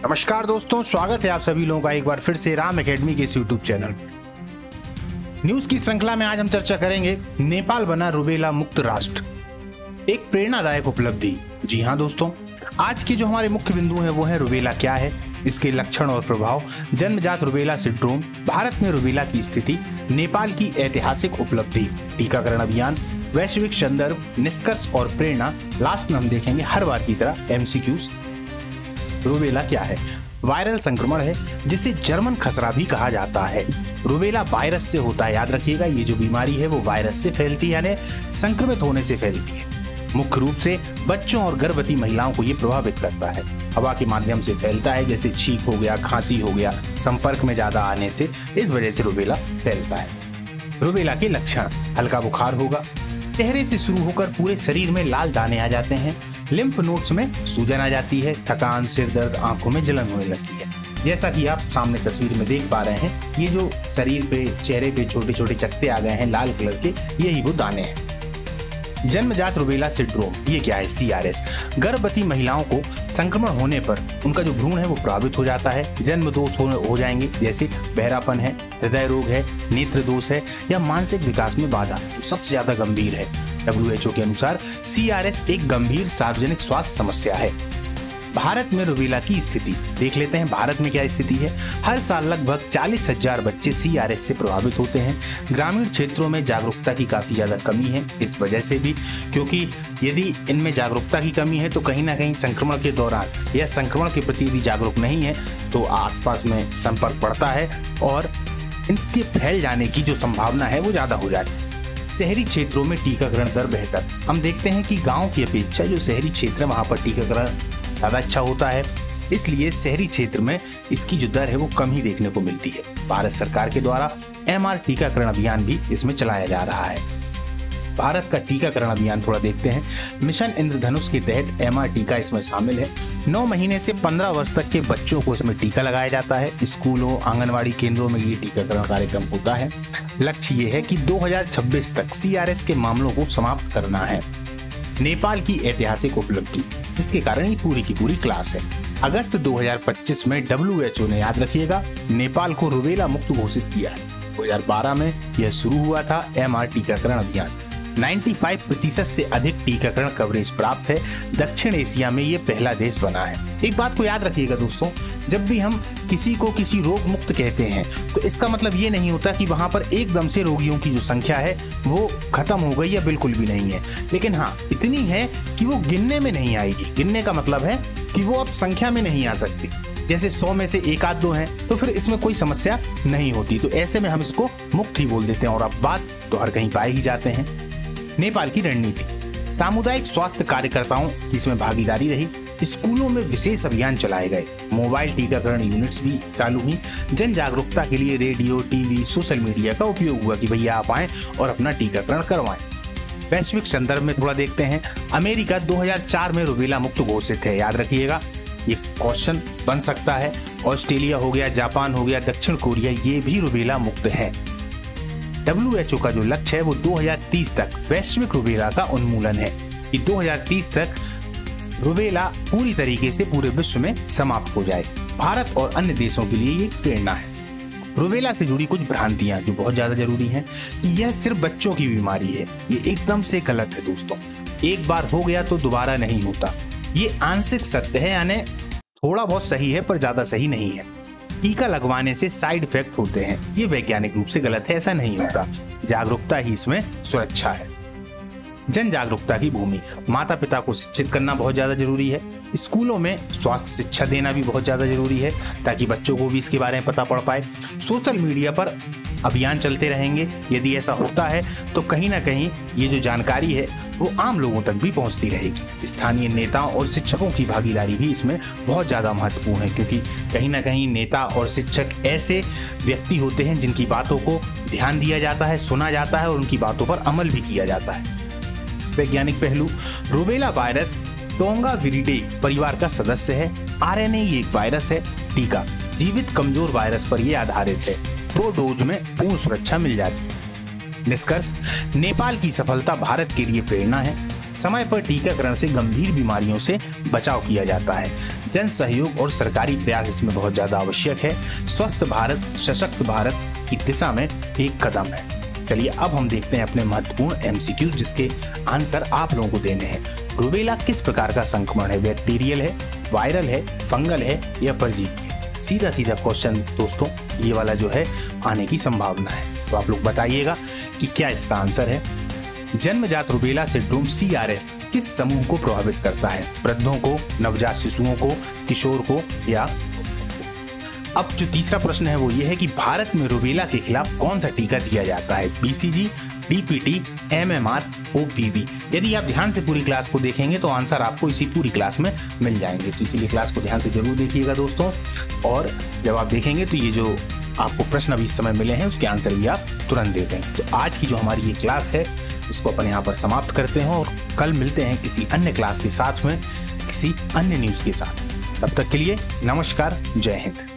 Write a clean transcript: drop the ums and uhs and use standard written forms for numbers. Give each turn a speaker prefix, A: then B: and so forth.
A: नमस्कार दोस्तों, स्वागत है आप सभी लोगों का एक बार फिर से राम एकेडमी के इस यूट्यूब चैनल न्यूज की श्रृंखला में। आज हम चर्चा करेंगे नेपाल बना रुबेला मुक्त राष्ट्र, एक प्रेरणादायक उपलब्धि। जी हाँ दोस्तों, आज के जो हमारे मुख्य बिंदु हैं वो है रुबेला क्या है, इसके लक्षण और प्रभाव, जन्मजात रुबेला सिंड्रोम, भारत में रुबेला की स्थिति, नेपाल की ऐतिहासिक उपलब्धि, टीकाकरण अभियान, वैश्विक संदर्भ, निष्कर्ष और प्रेरणा। लास्ट में हम देखेंगे हर बार की तरह एमसीक्यूज। रुबेला क्या है? वायरल संक्रमण है जिसे जर्मन खसरा भी कहा जाता है। रुबेला वायरस से होता है, याद रखिएगा। ये जो बीमारी है वो वायरस से फैलती है, यानी संक्रमित होने से फैलती है। मुख्य रूप से बच्चों और गर्भवती महिलाओं को ये प्रभावित करता है। हवा के माध्यम से फैलता है, जैसे छींक हो गया, खांसी हो गया, संपर्क में ज्यादा आने से, इस वजह से रुबेला फैलता है। रुबेला के लक्षण: हल्का बुखार होगा, चेहरे से शुरू होकर पूरे शरीर में लाल दाने आ जाते हैं, लिम्फ नोड्स में सूजन आ जाती है, थकान, सिर दर्द, आंखों में जलन होने लगती है। जैसा कि आप सामने तस्वीर में देख पा रहे हैं, ये जो शरीर पे, चेहरे पे छोटे छोटे चकत्ते आ गए हैं लाल कलर के, यही वो दाने हैं। जन्मजात रुबेला सिंड्रोम, ये क्या है? CRS। गर्भवती महिलाओं को संक्रमण होने पर उनका जो भ्रूण है वो प्रभावित हो जाता है, जन्म दोष हो जाएंगे, जैसे बहरापन है, हृदय रोग है, नेत्र दोष है या मानसिक विकास में बाधा, सबसे ज्यादा गंभीर है। WHO के अनुसार CRS एक गंभीर सार्वजनिक स्वास्थ्य समस्या है। भारत में रुबेला की स्थिति देख लेते हैं। भारत में क्या स्थिति है? हर साल लगभग 40,000 बच्चे CRS से प्रभावित होते हैं। ग्रामीण क्षेत्रों में जागरूकता की काफी ज्यादा कमी है, इस वजह से भी, क्योंकि यदि इनमें जागरूकता की कमी है तो कहीं ना कहीं संक्रमण के दौरान या संक्रमण के प्रति यदि जागरूक नहीं है तो आसपास में संपर्क पड़ता है और इनके फैल जाने की जो संभावना है वो ज्यादा हो जाती है। शहरी क्षेत्रों में टीकाकरण दर बेहतर। हम देखते हैं कि गांव की अपेक्षा जो शहरी क्षेत्र है वहां पर टीकाकरण ज्यादा अच्छा होता है, इसलिए शहरी क्षेत्र में इसकी जो दर है वो कम ही देखने को मिलती है। भारत सरकार के द्वारा MR टीकाकरण अभियान भी इसमें चलाया जा रहा है। भारत का टीकाकरण अभियान थोड़ा देखते हैं। मिशन इंद्रधनुष के तहत MR टीका इसमें शामिल है। 9 महीने से 15 वर्ष तक के बच्चों को इसमें टीका लगाया जाता है। स्कूलों, आंगनवाड़ी केंद्रों में ये टीकाकरण कार्यक्रम होता है। लक्ष्य ये है कि 2026 तक CRS के मामलों को समाप्त करना है। नेपाल की ऐतिहासिक उपलब्धि, इसके कारण ये पूरी की पूरी क्लास है। अगस्त 2025 में WHO ने, याद रखिएगा, नेपाल को रुबेला मुक्त घोषित किया है। 2012 में यह शुरू हुआ था MR टीकाकरण अभियान। 95% से अधिक टीकाकरण कवरेज प्राप्त है। दक्षिण एशिया में ये पहला देश बना है। एक बात को याद रखिएगा दोस्तों, जब भी हम किसी को किसी रोग मुक्त कहते हैं तो इसका मतलब ये नहीं होता कि वहां पर एकदम से रोगियों की जो संख्या है वो खत्म हो गई या बिल्कुल भी नहीं है, लेकिन हाँ इतनी है कि वो गिनने में नहीं आएगी। गिनने का मतलब है कि वो अब संख्या में नहीं आ सकती। जैसे 100 में से 1 आध 2 हैं तो फिर इसमें कोई समस्या नहीं होती, तो ऐसे में हम इसको मुक्त ही बोल देते हैं और अब बात तो हर कहीं पाए ही जाते हैं। नेपाल की रणनीति: सामुदायिक स्वास्थ्य कार्यकर्ताओं की इसमें भागीदारी रही। स्कूलों में विशेष अभियान चलाए गए, मोबाइल टीकाकरण यूनिट्स भी चालू हुई। जन जागरूकता के लिए रेडियो, टीवी, सोशल मीडिया का उपयोग हुआ कि भैया आप आएं और अपना टीकाकरण करवाएं। वैश्विक संदर्भ में थोड़ा देखते हैं। अमेरिका 2004 में रुबेला मुक्त घोषित है, याद रखिएगा, ये क्वेश्चन बन सकता है। ऑस्ट्रेलिया हो गया, जापान हो गया, दक्षिण कोरिया, ये भी रुबेला मुक्त है। WHO का जो लक्ष्य है वो 2030 तक वैश्विक रुबेला का उन्मूलन है, कि 2030 तक रुबेला पूरी तरीके से पूरे विश्व में समाप्त हो जाए। भारत और अन्य देशों के लिए ये प्रेरणा है। रुबेला से जुड़ी कुछ भ्रांतियां जो बहुत ज्यादा जरूरी हैं, कि यह सिर्फ बच्चों की बीमारी है, ये एकदम से गलत है दोस्तों। एक बार हो गया तो दोबारा नहीं होता, ये आंशिक सत्य है, यानी थोड़ा बहुत सही है पर ज्यादा सही नहीं है। टीका लगवाने से साइड इफेक्ट होते हैं, ये वैज्ञानिक रूप से गलत है, ऐसा नहीं होता। जागरूकता ही इसमें सुरक्षा है। जन जागरूकता की भूमि: माता पिता को शिक्षित करना बहुत ज्यादा जरूरी है। स्कूलों में स्वास्थ्य शिक्षा देना भी बहुत ज्यादा जरूरी है ताकि बच्चों को भी इसके बारे में पता पड़ पाए। सोशल मीडिया पर अभियान चलते रहेंगे। यदि ऐसा होता है तो कहीं ना कहीं ये जो जानकारी है वो आम लोगों तक भी पहुंचती रहेगी। स्थानीय नेताओं और शिक्षकों की भागीदारी भी इसमें बहुत ज्यादा महत्वपूर्ण है, क्योंकि कहीं ना कहीं नेता और शिक्षक ऐसे व्यक्ति होते हैं जिनकी बातों को ध्यान दिया जाता है, सुना जाता है और उनकी बातों पर अमल भी किया जाता है। वैज्ञानिक पहलू: रुबेला वायरस टोंगाविरिडे परिवार का सदस्य है। RNA ये एक वायरस है। टीका: जीवित कमजोर वायरस पर यह आधारित है। 2 डोज में पूर्ण सुरक्षा मिल जाती है। निष्कर्ष: नेपाल की सफलता भारत के लिए प्रेरणा है। समय पर टीकाकरण से गंभीर बीमारियों से बचाव किया जाता है। जन सहयोग और सरकारी प्रयास इसमें बहुत ज्यादा आवश्यक है। स्वस्थ भारत सशक्त भारत की दिशा में एक कदम है। चलिए अब हम देखते हैं अपने महत्वपूर्ण एमसीक्यू, जिसके आंसर आप लोगों को देने हैं। रूबेला किस प्रकार का संक्रमण है? बैक्टीरियल है, वायरल है, फंगल है या परजीवी है? सीधा सीधा क्वेश्चन दोस्तों, ये वाला जो है आने की संभावना है। तो आप लोग बताइएगा कि क्या इसका आंसर है। जन्मजात रूबेला सिंड्रोम CRS किस समूह को प्रभावित करता है? वृद्धों को, नवजात शिशुओं को, किशोर को या? अब जो तीसरा प्रश्न है वो ये है कि भारत में रूबेला के खिलाफ कौन सा टीका दिया जाता है? BCG, DPT, MMR, OPV? यदि आप ध्यान से पूरी क्लास को देखेंगे तो आंसर आपको इसी पूरी क्लास में मिल जाएंगे। तो इसीलिए क्लास को ध्यान से जरूर देखिएगा दोस्तों, और जब आप देखेंगे तो ये जो आपको प्रश्न अभी इस समय मिले हैं उसके आंसर भी आप तुरंत दे दें। तो आज की जो हमारी ये क्लास है इसको अपन यहाँ पर समाप्त करते हैं और कल मिलते हैं किसी अन्य क्लास के साथ में, किसी अन्य न्यूज के साथ। तब तक के लिए नमस्कार, जय हिंद।